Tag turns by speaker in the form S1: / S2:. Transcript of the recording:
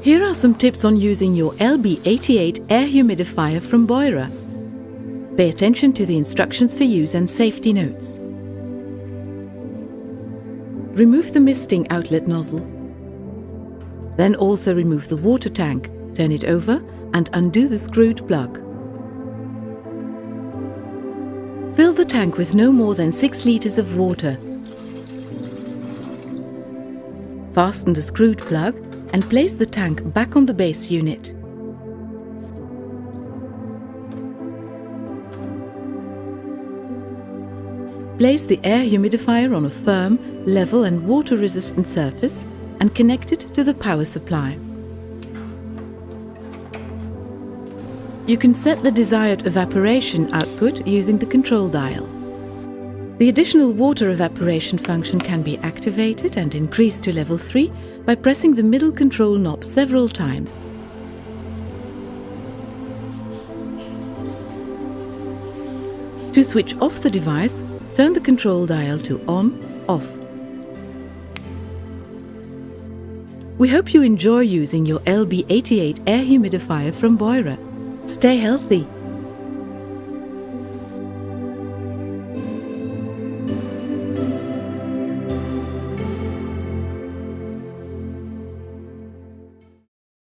S1: Here are some tips on using your LB88 Air Humidifier from Beurer. Pay attention to the instructions for use and safety notes. Remove the misting outlet nozzle. Then also remove the water tank, turn it over and undo the screwed plug. Fill the tank with no more than 6 liters of water. Fasten the screwed plug and place the tank back on the base unit. Place the air humidifier on a firm, level and water-resistant surface and connect it to the power supply. You can set the desired evaporation output using the control dial. The additional water evaporation function can be activated and increased to level 3 by pressing the middle control knob several times. To switch off the device, turn the control dial to on/off. We hope you enjoy using your LB88 Air Humidifier from Beurer. Stay healthy!